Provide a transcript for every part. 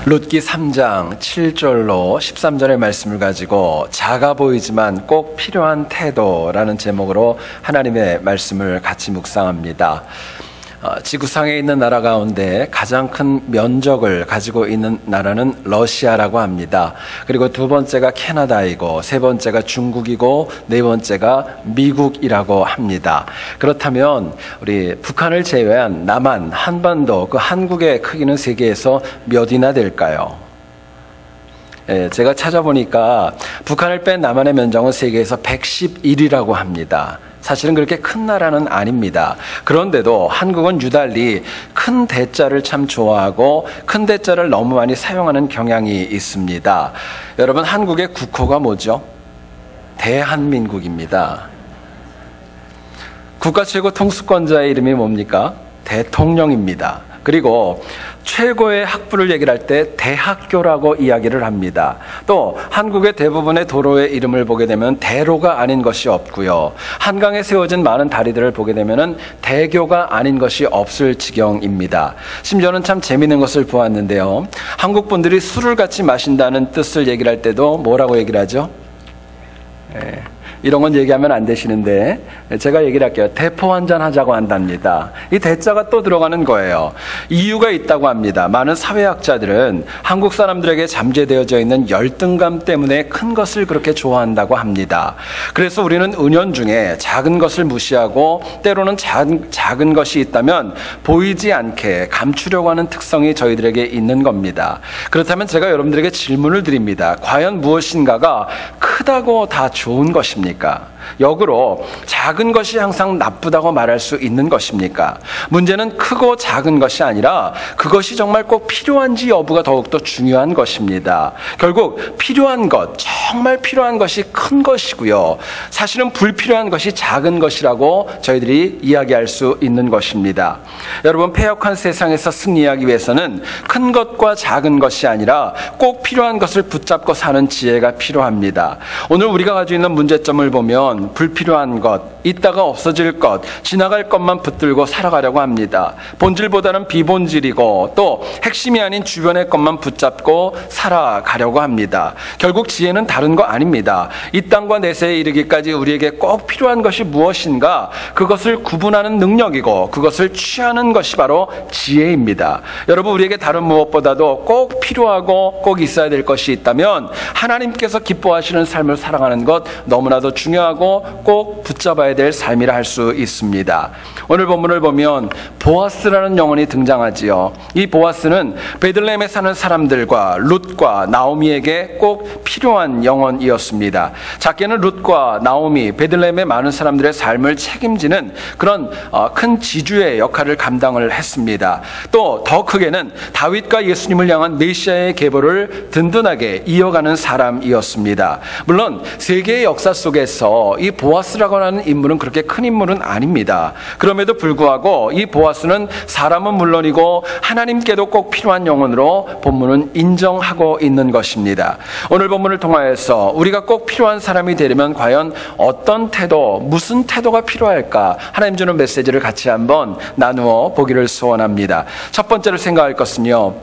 룻기 3장 7절로 13절의 말씀을 가지고 작아 보이지만 꼭 필요한 태도라는 제목으로 하나님의 말씀을 같이 묵상합니다. 지구상에 있는 나라 가운데 가장 큰 면적을 가지고 있는 나라는 러시아라고 합니다. 그리고 두 번째가 캐나다이고 세 번째가 중국이고 네 번째가 미국이라고 합니다. 그렇다면 우리 북한을 제외한 남한, 한반도, 그 한국의 크기는 세계에서 몇이나 될까요? 제가 찾아보니까 북한을 뺀 남한의 면적은 세계에서 111이라고 합니다. 사실은 그렇게 큰 나라는 아닙니다. 그런데도 한국은 유달리 큰 대자를 참 좋아하고 큰 대자를 너무 많이 사용하는 경향이 있습니다. 여러분, 한국의 국호가 뭐죠? 대한민국입니다. 국가 최고 통수권자의 이름이 뭡니까? 대통령입니다. 그리고 최고의 학부를 얘기를 할 때 대학교라고 이야기를 합니다. 또 한국의 대부분의 도로의 이름을 보게 되면 대로가 아닌 것이 없고요. 한강에 세워진 많은 다리들을 보게 되면 대교가 아닌 것이 없을 지경입니다. 심지어는 참 재미있는 것을 보았는데요. 한국 분들이 술을 같이 마신다는 뜻을 얘기를 할 때도 뭐라고 얘기를 하죠? 이런 건 얘기하면 안 되시는데 제가 얘기를 할게요. 대포 한잔 하자고 한답니다. 이 대자가 또 들어가는 거예요. 이유가 있다고 합니다. 많은 사회학자들은 한국 사람들에게 잠재되어져 있는 열등감 때문에 큰 것을 그렇게 좋아한다고 합니다. 그래서 우리는 은연중에 작은 것을 무시하고 때로는 작은 것이 있다면 보이지 않게 감추려고 하는 특성이 저희들에게 있는 겁니다. 그렇다면 제가 여러분들에게 질문을 드립니다. 과연 무엇인가가 크다고 다 좋은 것입니까? 역으로 작은 것이 항상 나쁘다고 말할 수 있는 것입니까? 문제는 크고 작은 것이 아니라 그것이 정말 꼭 필요한지 여부가 더욱더 중요한 것입니다. 결국 필요한 것, 정말 필요한 것이 큰 것이고요. 사실은 불필요한 것이 작은 것이라고 저희들이 이야기할 수 있는 것입니다. 여러분, 패역한 세상에서 승리하기 위해서는 큰 것과 작은 것이 아니라 꼭 필요한 것을 붙잡고 사는 지혜가 필요합니다. 오늘 우리가 가지고 있는 문제점을 보면 불필요한 것, 있다가 없어질 것, 지나갈 것만 붙들고 살아가려고 합니다. 본질보다는 비본질이고 또 핵심이 아닌 주변의 것만 붙잡고 살아가려고 합니다. 결국 지혜는 다른 거 아닙니다. 이 땅과 내세에 이르기까지 우리에게 꼭 필요한 것이 무엇인가, 그것을 구분하는 능력이고 그것을 취하는 것이 바로 지혜입니다. 여러분, 우리에게 다른 무엇보다도 꼭 필요하고 꼭 있어야 될 것이 있다면 하나님께서 기뻐하시는 삶을 살아가는 것 너무나도 중요하고 꼭 붙잡아야 될 삶이라 할 수 있습니다. 오늘 본문을 보면 보아스라는 영혼이 등장하지요. 이 보아스는 베들레헴에 사는 사람들과 룻과 나오미에게 꼭 필요한 영혼이었습니다. 작게는 룻과 나오미, 베들레헴의 많은 사람들의 삶을 책임지는 그런 큰 지주의 역할을 감당을 했습니다. 또 더 크게는 다윗과 예수님을 향한 메시아의 계보를 든든하게 이어가는 사람이었습니다. 물론 세계의 역사 속에서 이 보아스라고 하는 인물은 그렇게 큰 인물은 아닙니다. 그럼에도 불구하고 이 보아스는 사람은 물론이고 하나님께도 꼭 필요한 영혼으로 본문은 인정하고 있는 것입니다. 오늘 본문을 통하여서 우리가 꼭 필요한 사람이 되려면 과연 어떤 태도, 무슨 태도가 필요할까, 하나님 주는 메시지를 같이 한번 나누어 보기를 소원합니다. 첫 번째로 생각할 것은요,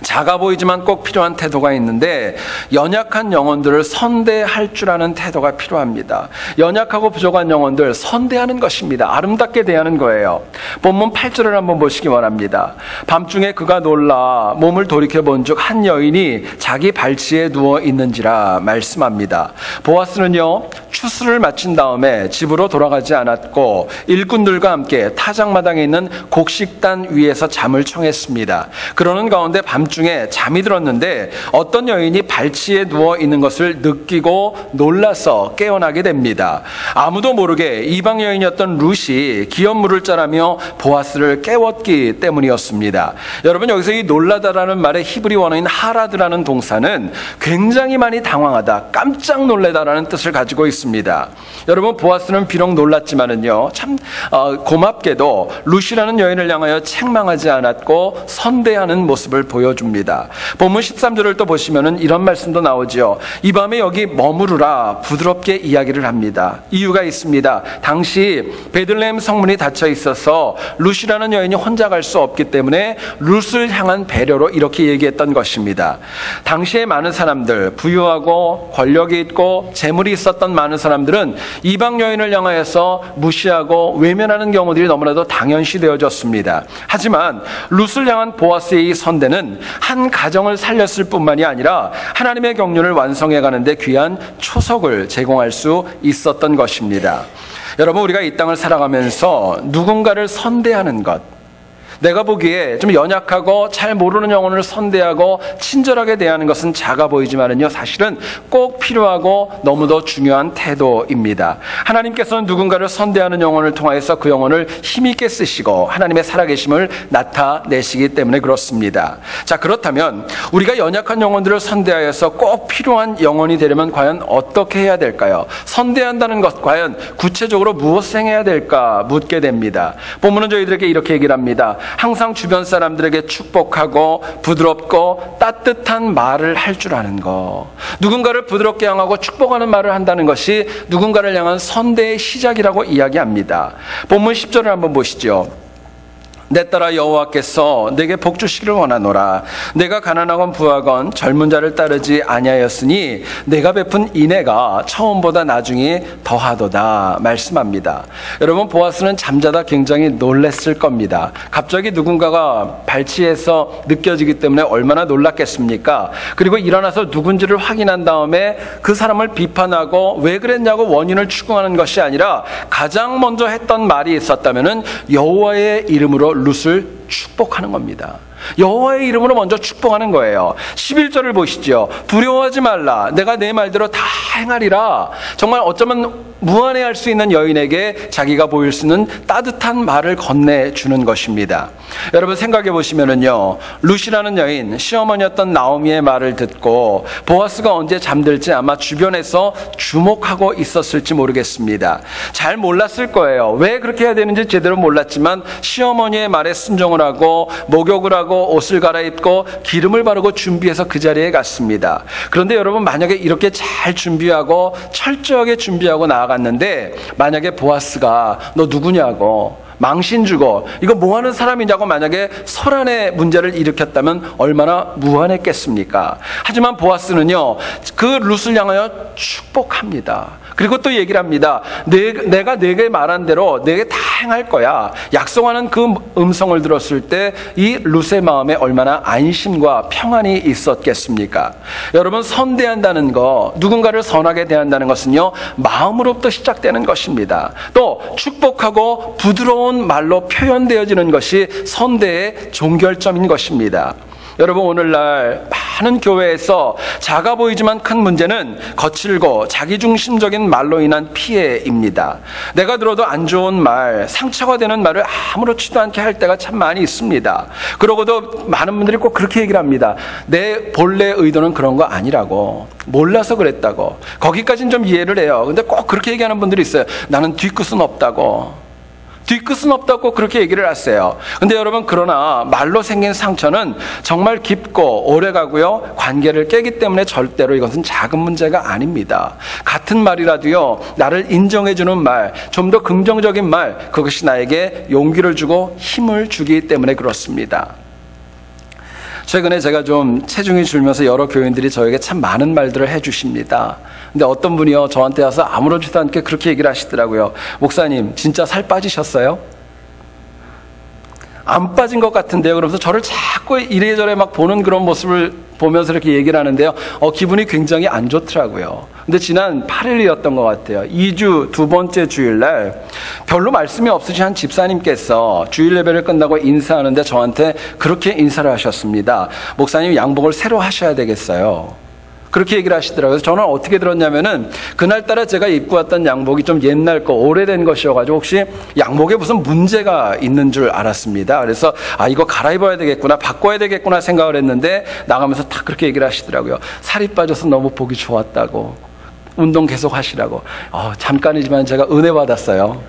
작아 보이지만 꼭 필요한 태도가 있는데 연약한 영혼들을 선대할 줄 아는 태도가 필요합니다. 연약하고 부족한 영혼들 선대하는 것입니다. 아름답게 대하는 거예요. 본문 8절을 한번 보시기 원합니다. 밤중에 그가 놀라 몸을 돌이켜본즉 한 여인이 자기 발치에 누워 있는지라 말씀합니다. 보아스는요, 추수를 마친 다음에 집으로 돌아가지 않았고 일꾼들과 함께 타작마당에 있는 곡식단 위에서 잠을 청했습니다. 그러는 가운데 밤중에 잠이 들었는데 어떤 여인이 발치에 누워 있는 것을 느끼고 놀라서 깨어나게 됩니다. 아무도 모르게 이방 여인이었던 룻이 기업 물을 자라며 보아스를 깨웠기 때문이었습니다. 여러분, 여기서 이 놀라다라는 말의 히브리 원어인 하라드라는 동사는 굉장히 많이 당황하다, 깜짝 놀래다라는 뜻을 가지고 있습니다. 여러분, 보아스는 비록 놀랐지만은요, 참 고맙게도 룻이라는 여인을 향하여 책망하지 않았고 선대하는 모습을 보여줍니다. 보여줍니다. 본문 13절을 또 보시면은 이런 말씀도 나오지요. 이 밤에 여기 머무르라 부드럽게 이야기를 합니다. 이유가 있습니다. 당시 베들레헴 성문이 닫혀 있어서 룻이라는 여인이 혼자 갈 수 없기 때문에 룻을 향한 배려로 이렇게 얘기했던 것입니다. 당시에 많은 사람들, 부유하고 권력이 있고 재물이 있었던 많은 사람들은 이방 여인을 향하여서 무시하고 외면하는 경우들이 너무나도 당연시 되어졌습니다. 하지만 룻을 향한 보아스의 이 선대는 한 가정을 살렸을 뿐만이 아니라 하나님의 경륜을 완성해 가는데 귀한 초석을 제공할 수 있었던 것입니다. 여러분, 우리가 이 땅을 살아가면서 누군가를 선대하는 것, 내가 보기에 좀 연약하고 잘 모르는 영혼을 선대하고 친절하게 대하는 것은 작아 보이지만은요, 사실은 꼭 필요하고 너무도 중요한 태도입니다. 하나님께서는 누군가를 선대하는 영혼을 통하여서 그 영혼을 힘있게 쓰시고 하나님의 살아계심을 나타내시기 때문에 그렇습니다. 자, 그렇다면 우리가 연약한 영혼들을 선대하여서 꼭 필요한 영혼이 되려면 과연 어떻게 해야 될까요? 선대한다는 것 과연 구체적으로 무엇을 행해야 될까 묻게 됩니다. 본문은 저희들에게 이렇게 얘기를 합니다. 항상 주변 사람들에게 축복하고 부드럽고 따뜻한 말을 할 줄 아는 거. 누군가를 부드럽게 향하고 축복하는 말을 한다는 것이 누군가를 향한 선대의 시작이라고 이야기합니다. 본문 10절을 한번 보시죠. 내 딸아, 여호와께서 내게 복 주시기를 원하노라. 내가 가난하건 부하건 젊은 자를 따르지 아니하였으니 내가 베푼 인애가 처음보다 나중에 더하도다 말씀합니다. 여러분, 보아스는 잠자다 굉장히 놀랐을 겁니다. 갑자기 누군가가 발치해서 느껴지기 때문에 얼마나 놀랐겠습니까? 그리고 일어나서 누군지를 확인한 다음에 그 사람을 비판하고 왜 그랬냐고 원인을 추궁하는 것이 아니라 가장 먼저 했던 말이 있었다면은 여호와의 이름으로 룻을 축복하는 겁니다. 여호와의 이름으로 먼저 축복하는 거예요. 11절을 보시죠. 두려워하지 말라. 내가 내 말대로 다 행하리라. 정말 어쩌면 무안해할 수 있는 여인에게 자기가 보일 수 있는 따뜻한 말을 건네주는 것입니다. 여러분, 생각해 보시면은요, 룻이라는 여인, 시어머니였던 나오미의 말을 듣고 보아스가 언제 잠들지 아마 주변에서 주목하고 있었을지 모르겠습니다. 잘 몰랐을 거예요. 왜 그렇게 해야 되는지 제대로 몰랐지만 시어머니의 말에 순종을 하고 목욕을 하고 옷을 갈아입고 기름을 바르고 준비해서 그 자리에 갔습니다. 그런데 여러분, 만약에 이렇게 잘 준비하고 철저하게 준비하고 나아갔는데 만약에 보아스가 너 누구냐고 망신 주고 이거 뭐하는 사람이냐고 만약에 설안의 문제를 일으켰다면 얼마나 무안했겠습니까? 하지만 보아스는요, 그 룻을 향하여 축복합니다. 그리고 또 얘기를 합니다. 내가 내게 말한 대로 내게 다 행할 거야. 약속하는 그 음성을 들었을 때 이 룻의 마음에 얼마나 안심과 평안이 있었겠습니까? 여러분, 선대한다는 거, 누군가를 선하게 대한다는 것은요, 마음으로부터 시작되는 것입니다. 또 축복하고 부드러운 말로 표현되어지는 것이 선대의 종결점인 것입니다. 여러분, 오늘날 많은 교회에서 작아 보이지만 큰 문제는 거칠고 자기중심적인 말로 인한 피해입니다. 내가 들어도 안 좋은 말, 상처가 되는 말을 아무렇지도 않게 할 때가 참 많이 있습니다. 그러고도 많은 분들이 꼭 그렇게 얘기를 합니다. 내 본래 의도는 그런 거 아니라고, 몰라서 그랬다고. 거기까지는 좀 이해를 해요. 근데 꼭 그렇게 얘기하는 분들이 있어요. 나는 뒤끝은 없다고. 뒤끝은 없다고 그렇게 얘기를 하세요. 근데 여러분, 그러나 말로 생긴 상처는 정말 깊고 오래가고요, 관계를 깨기 때문에 절대로 이것은 작은 문제가 아닙니다. 같은 말이라도요, 나를 인정해주는 말, 좀 더 긍정적인 말, 그것이 나에게 용기를 주고 힘을 주기 때문에 그렇습니다. 최근에 제가 좀 체중이 줄면서 여러 교인들이 저에게 참 많은 말들을 해주십니다. 근데 어떤 분이요, 저한테 와서 아무렇지도 않게 그렇게 얘기를 하시더라고요. 목사님, 진짜 살 빠지셨어요? 안 빠진 것 같은데요. 그러면서 저를 자꾸 이래저래 막 보는 그런 모습을 보면서 이렇게 얘기를 하는데요. 기분이 굉장히 안 좋더라고요. 근데 지난 8일이었던 것 같아요. 2주 두 번째 주일날 별로 말씀이 없으신 한 집사님께서 주일 예배를 끝나고 인사하는데 저한테 그렇게 인사를 하셨습니다. 목사님, 양복을 새로 하셔야 되겠어요. 그렇게 얘기를 하시더라고요. 저는 어떻게 들었냐면은 그날따라 제가 입고 왔던 양복이 좀 옛날 거, 오래된 것이어가지고 혹시 양복에 무슨 문제가 있는 줄 알았습니다. 그래서 이거 갈아입어야 되겠구나, 바꿔야 되겠구나 생각을 했는데 나가면서 다 그렇게 얘기를 하시더라고요. 살이 빠져서 너무 보기 좋았다고, 운동 계속 하시라고. 잠깐이지만 제가 은혜 받았어요.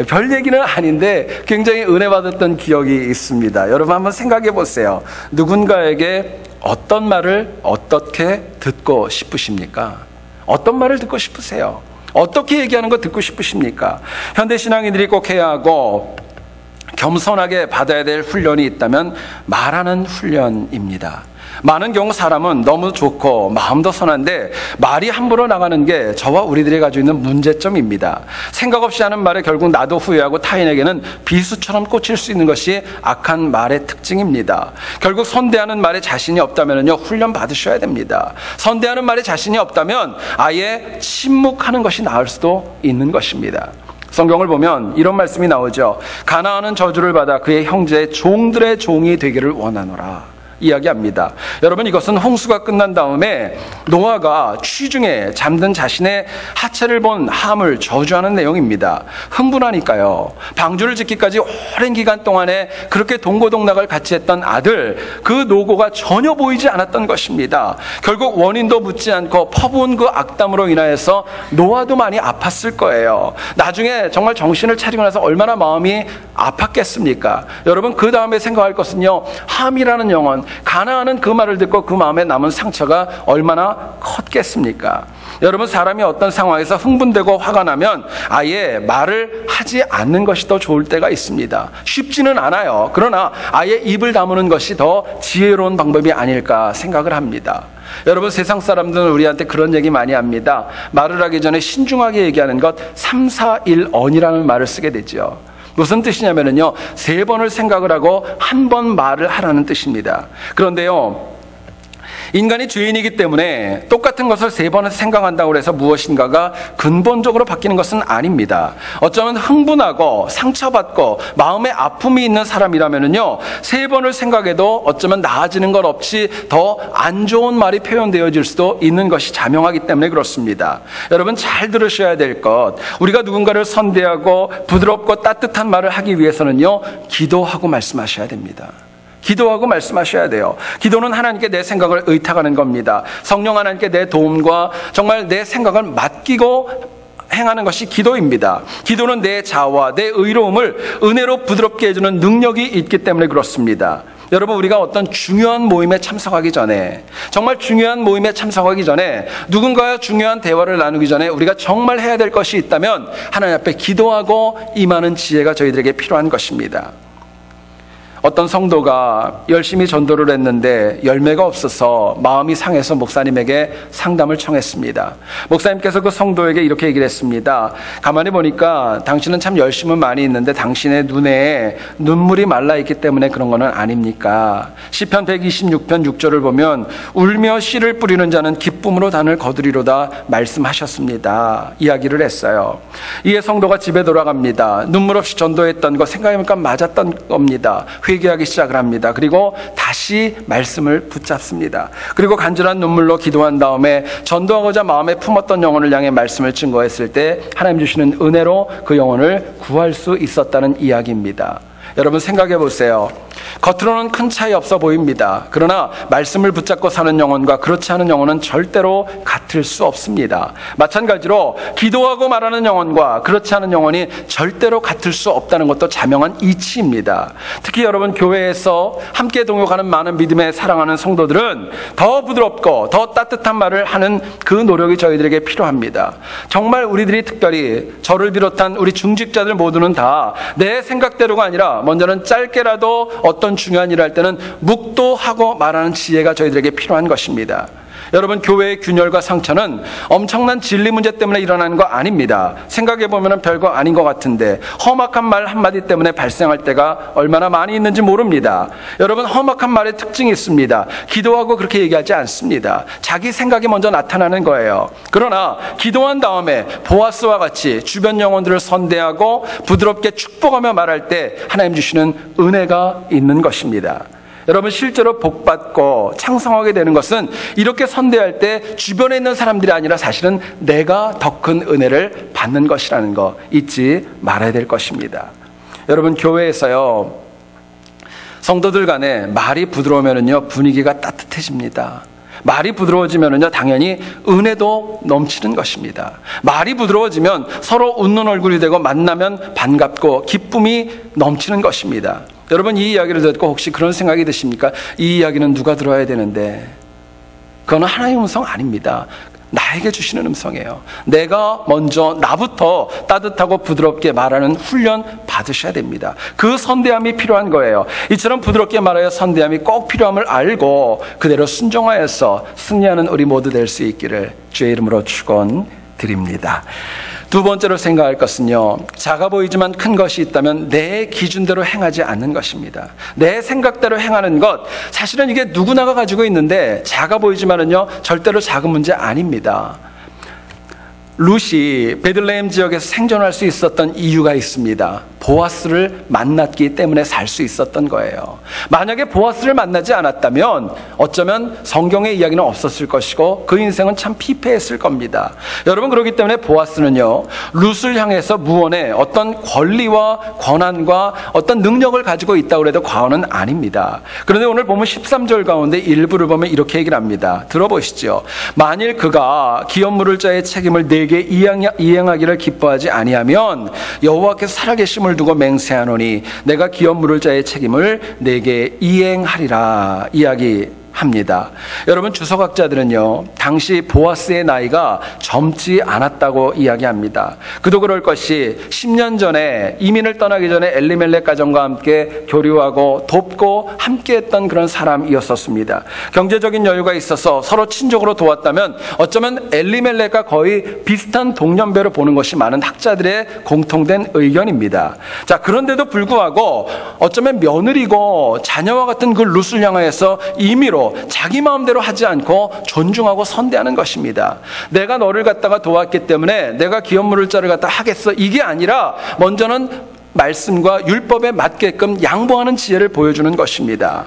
별 얘기는 아닌데 굉장히 은혜 받았던 기억이 있습니다. 여러분 한번 생각해 보세요. 누군가에게 어떤 말을 어떻게 듣고 싶으십니까? 어떤 말을 듣고 싶으세요? 어떻게 얘기하는 거 듣고 싶으십니까? 현대신앙인들이 꼭 해야 하고 겸손하게 받아야 될 훈련이 있다면 말하는 훈련입니다. 많은 경우 사람은 너무 좋고 마음도 선한데 말이 함부로 나가는 게 저와 우리들이 가지고 있는 문제점입니다. 생각 없이 하는 말에 결국 나도 후회하고 타인에게는 비수처럼 꽂힐 수 있는 것이 악한 말의 특징입니다. 결국 선대하는 말에 자신이 없다면요, 훈련 받으셔야 됩니다. 선대하는 말에 자신이 없다면 아예 침묵하는 것이 나을 수도 있는 것입니다. 성경을 보면 이런 말씀이 나오죠. 가나안은 저주를 받아 그의 형제의 종들의 종이 되기를 원하노라 이야기합니다. 여러분, 이것은 홍수가 끝난 다음에 노아가 취중에 잠든 자신의 하체를 본 함을 저주하는 내용입니다. 흥분하니까요. 방주를 짓기까지 오랜 기간 동안에 그렇게 동고동락을 같이 했던 아들, 그 노고가 전혀 보이지 않았던 것입니다. 결국 원인도 묻지 않고 퍼부은 그 악담으로 인하여서 노아도 많이 아팠을 거예요. 나중에 정말 정신을 차리고 나서 얼마나 마음이 아팠겠습니까? 여러분, 그 다음에 생각할 것은요, 함이라는 영혼, 가나안은 그 말을 듣고 그 마음에 남은 상처가 얼마나 컸겠습니까? 여러분, 사람이 어떤 상황에서 흥분되고 화가 나면 아예 말을 하지 않는 것이 더 좋을 때가 있습니다. 쉽지는 않아요. 그러나 아예 입을 다무는 것이 더 지혜로운 방법이 아닐까 생각을 합니다. 여러분, 세상 사람들은 우리한테 그런 얘기 많이 합니다. 말을 하기 전에 신중하게 얘기하는 것 3-4-1언이라는 말을 쓰게 되죠. 무슨 뜻이냐면요, 3번을 생각을 하고 1번 말을 하라는 뜻입니다. 그런데요, 인간이 죄인이기 때문에 똑같은 것을 3번을 생각한다고 해서 무엇인가가 근본적으로 바뀌는 것은 아닙니다. 어쩌면 흥분하고 상처받고 마음에 아픔이 있는 사람이라면요, 3번을 생각해도 어쩌면 나아지는 것 없이 더 안 좋은 말이 표현되어질 수도 있는 것이 자명하기 때문에 그렇습니다. 여러분, 잘 들으셔야 될 것, 우리가 누군가를 선대하고 부드럽고 따뜻한 말을 하기 위해서는요, 기도하고 말씀하셔야 됩니다. 기도하고 말씀하셔야 돼요. 기도는 하나님께 내 생각을 의탁하는 겁니다. 성령 하나님께 내 도움과 정말 내 생각을 맡기고 행하는 것이 기도입니다. 기도는 내 자와 내 의로움을 은혜로 부드럽게 해주는 능력이 있기 때문에 그렇습니다. 여러분, 우리가 어떤 중요한 모임에 참석하기 전에, 정말 중요한 모임에 참석하기 전에, 누군가와 중요한 대화를 나누기 전에 우리가 정말 해야 될 것이 있다면 하나님 앞에 기도하고 임하는 지혜가 저희들에게 필요한 것입니다. 어떤 성도가 열심히 전도를 했는데 열매가 없어서 마음이 상해서 목사님에게 상담을 청했습니다. 목사님께서 그 성도에게 이렇게 얘기를 했습니다. 가만히 보니까 당신은 참 열심은 많이 있는데 당신의 눈에 눈물이 말라있기 때문에 그런 거는 아닙니까? 시편 126편 6절을 보면 울며 씨를 뿌리는 자는 기쁨으로 단을 거두리로다 말씀하셨습니다. 이야기를 했어요. 이에 성도가 집에 돌아갑니다. 눈물 없이 전도했던 거 생각해보니까 맞았던 겁니다. 회개하기 시작을 합니다. 그리고 다시 말씀을 붙잡습니다. 그리고 간절한 눈물로 기도한 다음에 전도하고자 마음에 품었던 영혼을 향해 말씀을 증거했을 때 하나님 주시는 은혜로 그 영혼을 구할 수 있었다는 이야기입니다. 여러분, 생각해 보세요. 겉으로는 큰 차이 없어 보입니다. 그러나 말씀을 붙잡고 사는 영혼과 그렇지 않은 영혼은 절대로 같을 수 없습니다. 마찬가지로 기도하고 말하는 영혼과 그렇지 않은 영혼이 절대로 같을 수 없다는 것도 자명한 이치입니다. 특히 여러분, 교회에서 함께 동역하는 많은 믿음에 사랑하는 성도들은 더 부드럽고 더 따뜻한 말을 하는 그 노력이 저희들에게 필요합니다. 정말 우리들이 특별히 저를 비롯한 우리 중직자들 모두는 다 내 생각대로가 아니라 먼저는 짧게라도 어떤 중요한 일을 할 때는 묵도하고 말하는 지혜가 저희들에게 필요한 것입니다. 여러분, 교회의 균열과 상처는 엄청난 진리 문제 때문에 일어나는 거 아닙니다. 생각해보면 별거 아닌 것 같은데 험악한 말 한마디 때문에 발생할 때가 얼마나 많이 있는지 모릅니다. 여러분, 험악한 말의 특징이 있습니다. 기도하고 그렇게 얘기하지 않습니다. 자기 생각이 먼저 나타나는 거예요. 그러나 기도한 다음에 보아스와 같이 주변 영혼들을 선대하고 부드럽게 축복하며 말할 때 하나님 주시는 은혜가 있는 것입니다. 여러분, 실제로 복받고 창성하게 되는 것은 이렇게 선대할 때 주변에 있는 사람들이 아니라 사실은 내가 더 큰 은혜를 받는 것이라는 거 잊지 말아야 될 것입니다. 여러분, 교회에서요, 성도들 간에 말이 부드러우면요 분위기가 따뜻해집니다. 말이 부드러워지면은요, 당연히 은혜도 넘치는 것입니다. 말이 부드러워지면 서로 웃는 얼굴이 되고 만나면 반갑고 기쁨이 넘치는 것입니다. 여러분, 이 이야기를 듣고 혹시 그런 생각이 드십니까? 이 이야기는 누가 들어야 되는데? 그건 하나님의 음성 아닙니다. 나에게 주시는 음성이에요. 내가 먼저 나부터 따뜻하고 부드럽게 말하는 훈련 받으셔야 됩니다. 그 선대함이 필요한 거예요. 이처럼 부드럽게 말하여 선대함이 꼭 필요함을 알고 그대로 순종하여서 승리하는 우리 모두 될 수 있기를 주의 이름으로 축원드립니다. 두 번째로 생각할 것은요, 작아 보이지만 큰 것이 있다면 내 기준대로 행하지 않는 것입니다. 내 생각대로 행하는 것, 사실은 이게 누구나가 가지고 있는데 작아 보이지만은요, 절대로 작은 문제 아닙니다. 룻이 베들레헴 지역에서 생존할 수 있었던 이유가 있습니다. 보아스를 만났기 때문에 살 수 있었던 거예요. 만약에 보아스를 만나지 않았다면 어쩌면 성경의 이야기는 없었을 것이고 그 인생은 참 피폐했을 겁니다. 여러분, 그렇기 때문에 보아스는요, 룻을 향해서 무언의 어떤 권리와 권한과 어떤 능력을 가지고 있다고 해도 과언은 아닙니다. 그런데 오늘 보면 13절 가운데 일부를 보면 이렇게 얘기를 합니다. 들어보시죠. 만일 그가 기업 물을 자의 책임을 내게 이행하기를 기뻐하지 아니하면 여호와께서 살아계심을 두고 맹세하노니 내가 기업 물을 자의 책임을 내게 이행하리라 이야기합니다. 여러분, 주석학자들은요, 당시 보아스의 나이가 젊지 않았다고 이야기합니다. 그도 그럴 것이 10년 전에 이민을 떠나기 전에 엘리멜렉 가정과 함께 교류하고 돕고 함께했던 그런 사람이었었습니다. 경제적인 여유가 있어서 서로 친족으로 도왔다면 어쩌면 엘리멜렉과 거의 비슷한 동년배로 보는 것이 많은 학자들의 공통된 의견입니다. 자, 그런데도 불구하고 어쩌면 며느리고 자녀와 같은 그 룻을 향하여서 임의로 자기 마음대로 하지 않고 존중하고 선대하는 것입니다. 내가 너를 갖다가 도왔기 때문에 내가 기업 물을 자를 갖다 하겠어, 이게 아니라 먼저는 말씀과 율법에 맞게끔 양보하는 지혜를 보여주는 것입니다.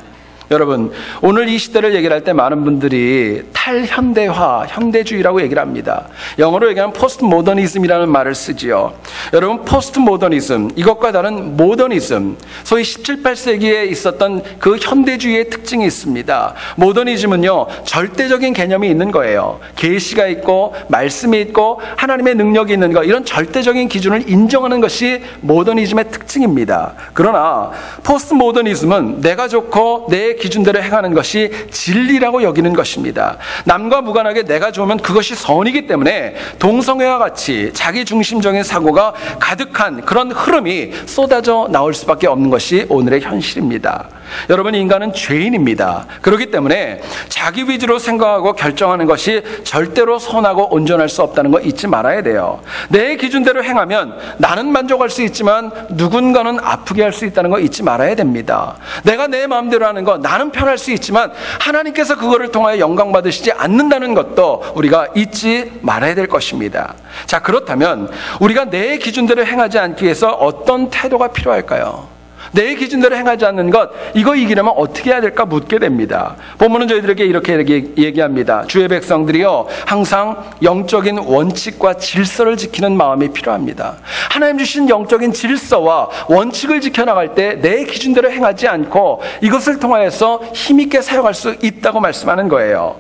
여러분, 오늘 이 시대를 얘기를 할 때 많은 분들이 탈현대화, 현대주의라고 얘기를 합니다. 영어로 얘기하면 포스트 모더니즘이라는 말을 쓰지요. 여러분, 포스트 모더니즘, 이것과 다른 모더니즘, 소위 17, 18세기에 있었던 그 현대주의의 특징이 있습니다. 모더니즘은요, 절대적인 개념이 있는 거예요. 계시가 있고 말씀이 있고 하나님의 능력이 있는 것, 이런 절대적인 기준을 인정하는 것이 모더니즘의 특징입니다. 그러나 포스트 모더니즘은 내가 좋고 내 기준대로 행하는 것이 진리라고 여기는 것입니다. 남과 무관하게 내가 좋으면 그것이 선이기 때문에 동성애와 같이 자기 중심적인 사고가 가득한 그런 흐름이 쏟아져 나올 수밖에 없는 것이 오늘의 현실입니다. 여러분, 인간은 죄인입니다. 그렇기 때문에 자기 위주로 생각하고 결정하는 것이 절대로 선하고 온전할 수 없다는 거 잊지 말아야 돼요. 내 기준대로 행하면 나는 만족할 수 있지만 누군가는 아프게 할 수 있다는 거 잊지 말아야 됩니다. 내가 내 마음대로 하는 거, 나는 편할 수 있지만 하나님께서 그거를 통하여 영광 받으시지 않는다는 것도 우리가 잊지 말아야 될 것입니다. 자, 그렇다면 우리가 내 기준대로 행하지 않기 위해서 어떤 태도가 필요할까요? 내 기준대로 행하지 않는 것, 이거 이기려면 어떻게 해야 될까 묻게 됩니다. 본문은 저희들에게 이렇게 얘기합니다. 주의 백성들이요, 항상 영적인 원칙과 질서를 지키는 마음이 필요합니다. 하나님 주신 영적인 질서와 원칙을 지켜나갈 때 내 기준대로 행하지 않고 이것을 통하여서 힘있게 사용할 수 있다고 말씀하는 거예요.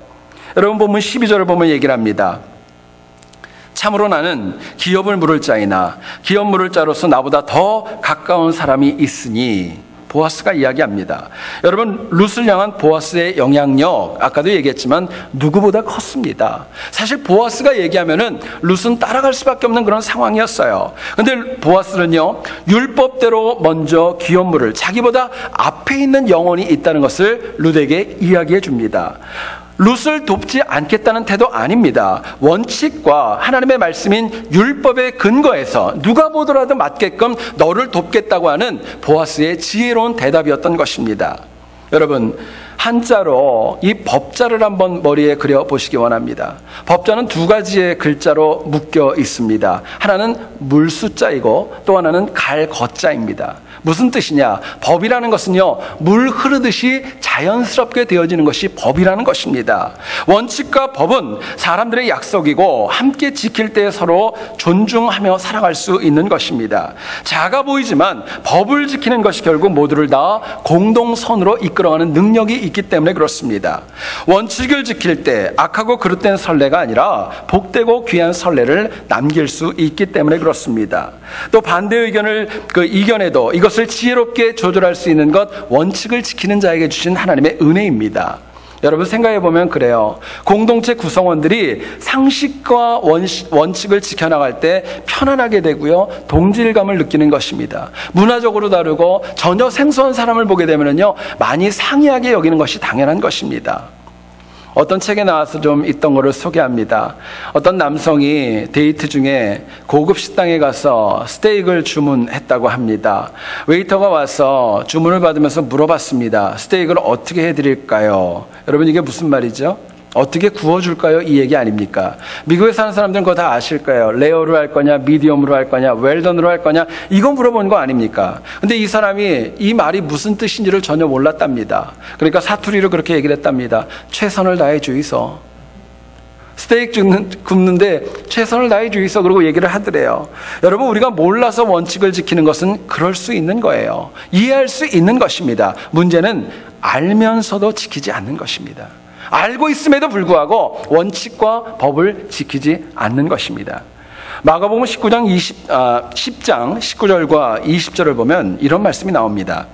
여러분, 본문 12절을 보면 얘기를 합니다. 참으로 나는 기업을 물을 자이나 기업 물을 자로서 나보다 더 가까운 사람이 있으니, 보아스가 이야기합니다. 여러분, 룻을 향한 보아스의 영향력, 아까도 얘기했지만 누구보다 컸습니다. 사실 보아스가 얘기하면은 룻은 따라갈 수밖에 없는 그런 상황이었어요. 근데 보아스는요, 율법대로 먼저 기업 물을, 자기보다 앞에 있는 영혼이 있다는 것을 룻에게 이야기해 줍니다. 룻을 돕지 않겠다는 태도 아닙니다. 원칙과 하나님의 말씀인 율법의 근거에서 누가 보더라도 맞게끔 너를 돕겠다고 하는 보아스의 지혜로운 대답이었던 것입니다. 여러분, 한자로 이 법자를 한번 머리에 그려보시기 원합니다. 법자는 두 가지의 글자로 묶여 있습니다. 하나는 물수자이고 또 하나는 갈거자입니다. 무슨 뜻이냐? 법이라는 것은요, 물 흐르듯이 자연스럽게 되어지는 것이 법이라는 것입니다. 원칙과 법은 사람들의 약속이고 함께 지킬 때 서로 존중하며 살아갈 수 있는 것입니다. 작아 보이지만 법을 지키는 것이 결국 모두를 다 공동선으로 이끌어가는 능력이 있기 있기 때문에 그렇습니다. 원칙을 지킬 때 악하고 그릇된 선례가 아니라 복되고 귀한 선례를 남길 수 있기 때문에 그렇습니다. 또 반대 의견을 이겨내도 이것을 지혜롭게 조절할 수 있는 것, 원칙을 지키는 자에게 주신 하나님의 은혜입니다. 여러분 생각해 보면 그래요. 공동체 구성원들이 상식과 원칙을 지켜나갈 때 편안하게 되고요, 동질감을 느끼는 것입니다. 문화적으로 다르고 전혀 생소한 사람을 보게 되면요, 많이 상이하게 여기는 것이 당연한 것입니다. 어떤 책에 나와서 좀 있던 거를 소개합니다. 어떤 남성이 데이트 중에 고급 식당에 가서 스테이크를 주문했다고 합니다. 웨이터가 와서 주문을 받으면서 물어봤습니다. 스테이크를 어떻게 해드릴까요? 여러분 이게 무슨 말이죠? 어떻게 구워줄까요? 이 얘기 아닙니까? 미국에 사는 사람들은 그거 다 아실 거예요. 레어로 할 거냐, 미디엄으로 할 거냐, 웰던으로 할 거냐, 이거 물어보는 거 아닙니까? 근데 이 사람이 이 말이 무슨 뜻인지를 전혀 몰랐답니다. 그러니까 사투리로 그렇게 얘기를 했답니다. 최선을 다해 주이소. 스테이크 굽는데 최선을 다해 주이소. 그러고 얘기를 하더래요. 여러분, 우리가 몰라서 원칙을 지키는 것은 그럴 수 있는 거예요. 이해할 수 있는 것입니다. 문제는 알면서도 지키지 않는 것입니다. 알고 있음에도 불구하고 원칙과 법을 지키지 않는 것입니다. 마가복음 10장 19절과 20절을 보면 이런 말씀이 나옵니다.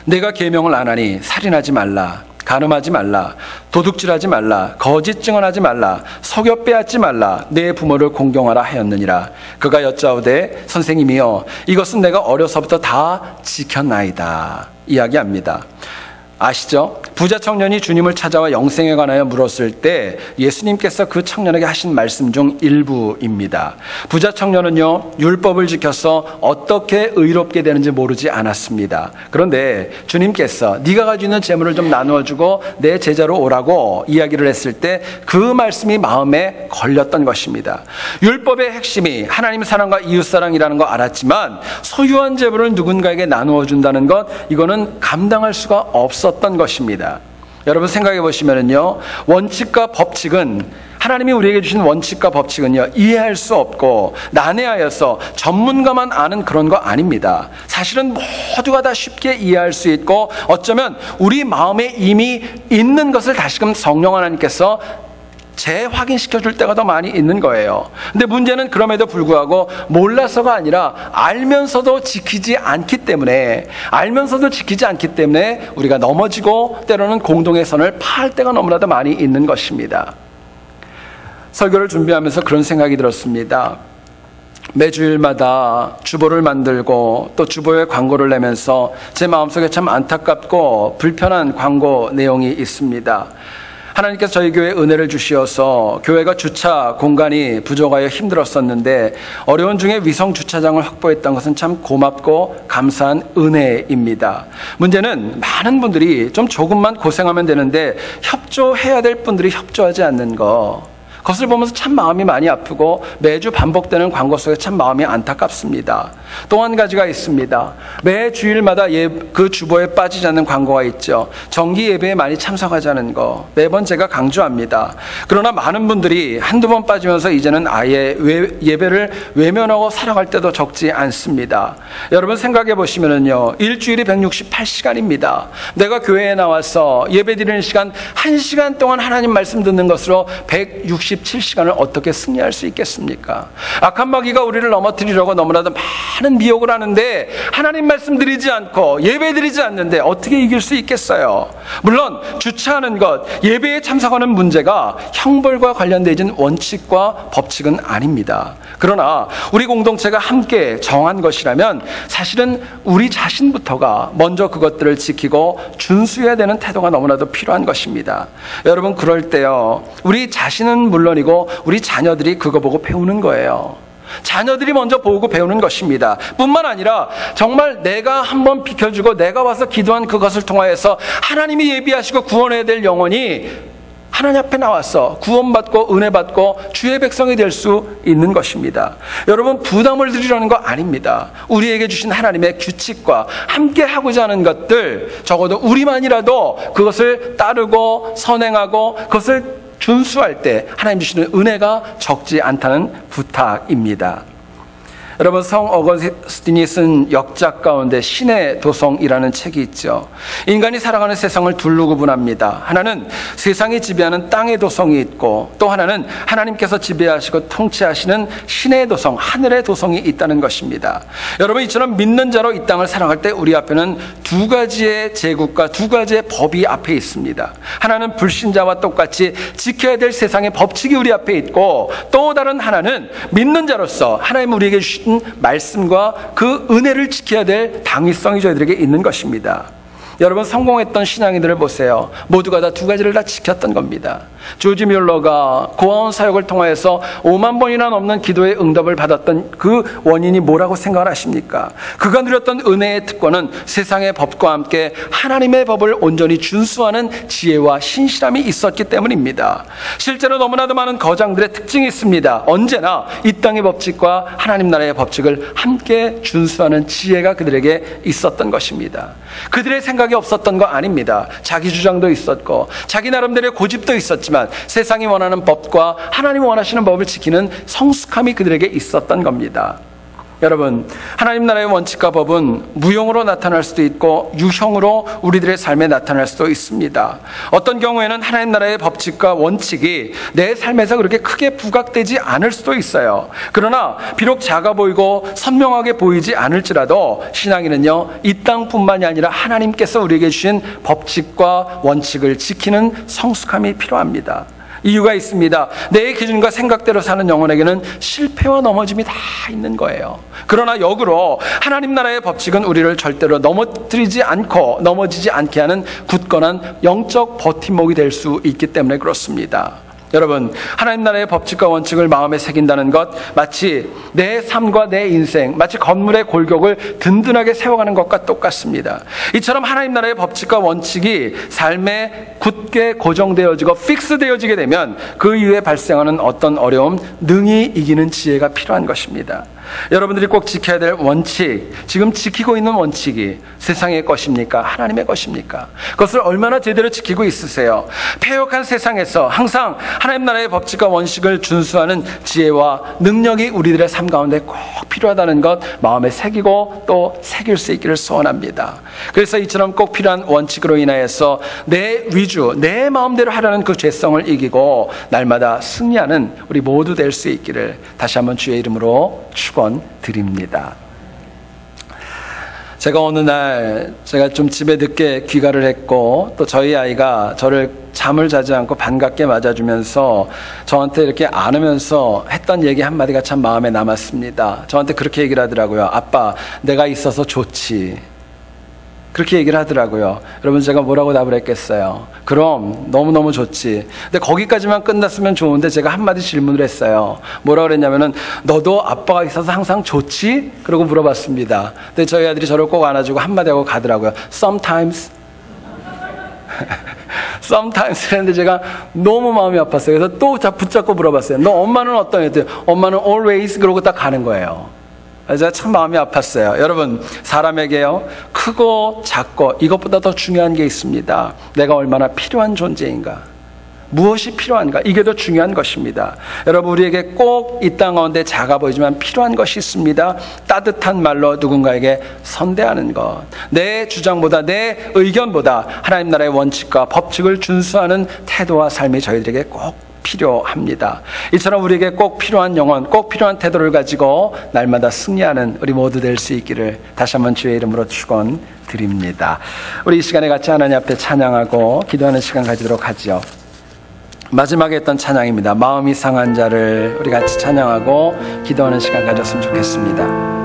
내가 계명을 안 하니 살인하지 말라, 간음하지 말라, 도둑질하지 말라, 거짓 증언하지 말라, 속여 빼앗지 말라, 내 부모를 공경하라 하였느니라. 그가 여짜오되 선생님이여, 이것은 내가 어려서부터 다 지켰나이다. 이야기합니다. 아시죠? 부자 청년이 주님을 찾아와 영생에 관하여 물었을 때 예수님께서 그 청년에게 하신 말씀 중 일부입니다. 부자 청년은요, 율법을 지켜서 어떻게 의롭게 되는지 모르지 않았습니다. 그런데 주님께서 네가 가지고 있는 재물을 좀 나누어주고 내 제자로 오라고 이야기를 했을 때 그 말씀이 마음에 걸렸던 것입니다. 율법의 핵심이 하나님 사랑과 이웃 사랑이라는 거 알았지만 소유한 재물을 누군가에게 나누어 준다는 것, 이거는 감당할 수가 없었던 것입니다. 여러분 생각해 보시면요, 원칙과 법칙은, 하나님이 우리에게 주신 원칙과 법칙은요, 이해할 수 없고 난해하여서 전문가만 아는 그런 거 아닙니다. 사실은 모두가 다 쉽게 이해할 수 있고 어쩌면 우리 마음에 이미 있는 것을 다시금 성령 하나님께서 재확인시켜 줄 때가 더 많이 있는 거예요. 근데 문제는 그럼에도 불구하고 몰라서가 아니라 알면서도 지키지 않기 때문에 우리가 넘어지고 때로는 공동의 선을 파할 때가 너무나도 많이 있는 것입니다. 설교를 준비하면서 그런 생각이 들었습니다. 매주일마다 주보를 만들고 또 주보에 광고를 내면서 제 마음속에 참 안타깝고 불편한 광고 내용이 있습니다. 하나님께서 저희 교회에 은혜를 주시어서 교회가 주차 공간이 부족하여 힘들었었는데 어려운 중에 위성 주차장을 확보했던 것은 참 고맙고 감사한 은혜입니다. 문제는 많은 분들이 조금만 고생하면 되는데 협조해야 될 분들이 협조하지 않는 거, 그것을 보면서 참 마음이 많이 아프고 매주 반복되는 광고 속에 참 마음이 안타깝습니다. 또 한 가지가 있습니다. 매 주일마다 그 주보에 빠지지 않는 광고가 있죠. 정기 예배에 많이 참석하자는 거, 매번 제가 강조합니다. 그러나 많은 분들이 한두 번 빠지면서 이제는 아예 예배를 외면하고 살아갈 때도 적지 않습니다. 여러분 생각해 보시면요, 일주일이 168시간입니다. 내가 교회에 나와서 예배 드리는 시간 1시간 동안 하나님 말씀 듣는 것으로 167시간을 어떻게 승리할 수 있겠습니까? 악한 마귀가 우리를 넘어뜨리려고 너무나도 많은 미혹을 하는데 하나님 말씀 드리지 않고 예배 드리지 않는데 어떻게 이길 수 있겠어요? 물론 주차하는 것, 예배에 참석하는 문제가 형벌과 관련되어진 원칙과 법칙은 아닙니다. 그러나 우리 공동체가 함께 정한 것이라면 사실은 우리 자신부터가 먼저 그것들을 지키고 준수해야 되는 태도가 너무나도 필요한 것입니다. 여러분 그럴 때요, 우리 자신은 물론이고 우리 자녀들이 그거 보고 배우는 거예요. 자녀들이 먼저 보고 배우는 것입니다. 뿐만 아니라 정말 내가 한번 비켜주고 내가 와서 기도한 그것을 통하여서 하나님이 예비하시고 구원해야 될 영혼이 하나님 앞에 나와서 구원받고 은혜받고 주의 백성이 될 수 있는 것입니다. 여러분 부담을 드리려는 거 아닙니다. 우리에게 주신 하나님의 규칙과 함께 하고자 하는 것들, 적어도 우리만이라도 그것을 따르고 선행하고 그것을 준수할 때 하나님 주시는 은혜가 적지 않다는 부탁입니다. 여러분, 성 어거스틴이 쓴 역작 가운데 신의 도성이라는 책이 있죠. 인간이 살아가는 세상을 둘로 구분합니다. 하나는 세상이 지배하는 땅의 도성이 있고, 또 하나는 하나님께서 지배하시고 통치하시는 신의 도성, 하늘의 도성이 있다는 것입니다. 여러분, 이처럼 믿는 자로 이 땅을 살아갈 때 우리 앞에는 두 가지의 제국과 두 가지의 법이 앞에 있습니다. 하나는 불신자와 똑같이 지켜야 될 세상의 법칙이 우리 앞에 있고, 또 다른 하나는 믿는 자로서 하나님 우리에게 주신 말씀과 그 은혜를 지켜야 될 당위성이 저희들에게 있는 것입니다. 여러분, 성공했던 신앙인들을 보세요. 모두가 다 두 가지를 다 지켰던 겁니다. 조지 뮬러가 고아원 사역을 통하여서 5만 번이나 넘는 기도의 응답을 받았던 그 원인이 뭐라고 생각을 하십니까? 그가 누렸던 은혜의 특권은 세상의 법과 함께 하나님의 법을 온전히 준수하는 지혜와 신실함이 있었기 때문입니다. 실제로 너무나도 많은 거장들의 특징이 있습니다. 언제나 이 땅의 법칙과 하나님 나라의 법칙을 함께 준수하는 지혜가 그들에게 있었던 것입니다. 그들의 생각이 없었던 거 아닙니다. 자기 주장도 있었고 자기 나름대로의 고집도 있었지만 세상이 원하는 법과 하나님이 원하시는 법을 지키는 성숙함이 그들에게 있었던 겁니다. 여러분, 하나님 나라의 원칙과 법은 무형으로 나타날 수도 있고 유형으로 우리들의 삶에 나타날 수도 있습니다. 어떤 경우에는 하나님 나라의 법칙과 원칙이 내 삶에서 그렇게 크게 부각되지 않을 수도 있어요. 그러나 비록 작아 보이고 선명하게 보이지 않을지라도 신앙인은요, 이 땅뿐만이 아니라 하나님께서 우리에게 주신 법칙과 원칙을 지키는 성숙함이 필요합니다. 이유가 있습니다. 내 기준과 생각대로 사는 영혼에게는 실패와 넘어짐이 다 있는 거예요. 그러나 역으로 하나님 나라의 법칙은 우리를 절대로 넘어뜨리지 않고 넘어지지 않게 하는 굳건한 영적 버팀목이 될 수 있기 때문에 그렇습니다. 여러분, 하나님 나라의 법칙과 원칙을 마음에 새긴다는 것, 마치 내 삶과 내 인생, 마치 건물의 골격을 든든하게 세워가는 것과 똑같습니다. 이처럼 하나님 나라의 법칙과 원칙이 삶에 굳게 고정되어지고 픽스되어지게 되면 그 이후에 발생하는 어떤 어려움, 능히 이기는 지혜가 필요한 것입니다. 여러분들이 꼭 지켜야 될 원칙, 지금 지키고 있는 원칙이 세상의 것입니까? 하나님의 것입니까? 그것을 얼마나 제대로 지키고 있으세요? 패역한 세상에서 항상 하나님 나라의 법칙과 원칙을 준수하는 지혜와 능력이 우리들의 삶 가운데 꼭 필요하다는 것 마음에 새기고 또 새길 수 있기를 소원합니다. 그래서 이처럼 꼭 필요한 원칙으로 인하여서 내 위주, 내 마음대로 하려는 그 죄성을 이기고 날마다 승리하는 우리 모두 될 수 있기를 다시 한번 주의 이름으로 축원드립니다. 제가 어느 날 제가 좀 집에 늦게 귀가를 했고 또 저희 아이가 저를 잠을 자지 않고 반갑게 맞아주면서 저한테 이렇게 안으면서 했던 얘기 한마디가 참 마음에 남았습니다. 저한테 그렇게 얘기를 하더라고요. 아빠, 내가 있어서 좋지. 그렇게 얘기를 하더라고요. 여러분, 제가 뭐라고 답을 했겠어요? 그럼 너무너무 좋지. 근데 거기까지만 끝났으면 좋은데 제가 한마디 질문을 했어요. 뭐라고 그랬냐면은 너도 아빠가 있어서 항상 좋지? 그러고 물어봤습니다. 근데 저희 아들이 저를 꼭 안아주고 한마디 하고 가더라고요. Sometimes. Sometimes 했는데 제가 너무 마음이 아팠어요. 그래서 또 붙잡고 물어봤어요. 너 엄마는 어떤 애들? 엄마는 always. 그러고 딱 가는 거예요. 제가 참 마음이 아팠어요. 여러분, 사람에게요, 크고 작고 이것보다 더 중요한 게 있습니다. 내가 얼마나 필요한 존재인가, 무엇이 필요한가, 이게 더 중요한 것입니다. 여러분, 우리에게 꼭 이 땅 가운데 작아 보이지만 필요한 것이 있습니다. 따뜻한 말로 누군가에게 선대하는 것, 내 주장보다 내 의견보다 하나님 나라의 원칙과 법칙을 준수하는 태도와 삶이 저희들에게 꼭 필요합니다. 이처럼 우리에게 꼭 필요한 영혼, 꼭 필요한 태도를 가지고 날마다 승리하는 우리 모두 될 수 있기를 다시 한번 주의 이름으로 축원드립니다. 우리 이 시간에 같이 하나님 앞에 찬양하고 기도하는 시간 가지도록 하죠. 마지막에 했던 찬양입니다. 마음이 상한 자를 우리 같이 찬양하고 기도하는 시간 가졌으면 좋겠습니다.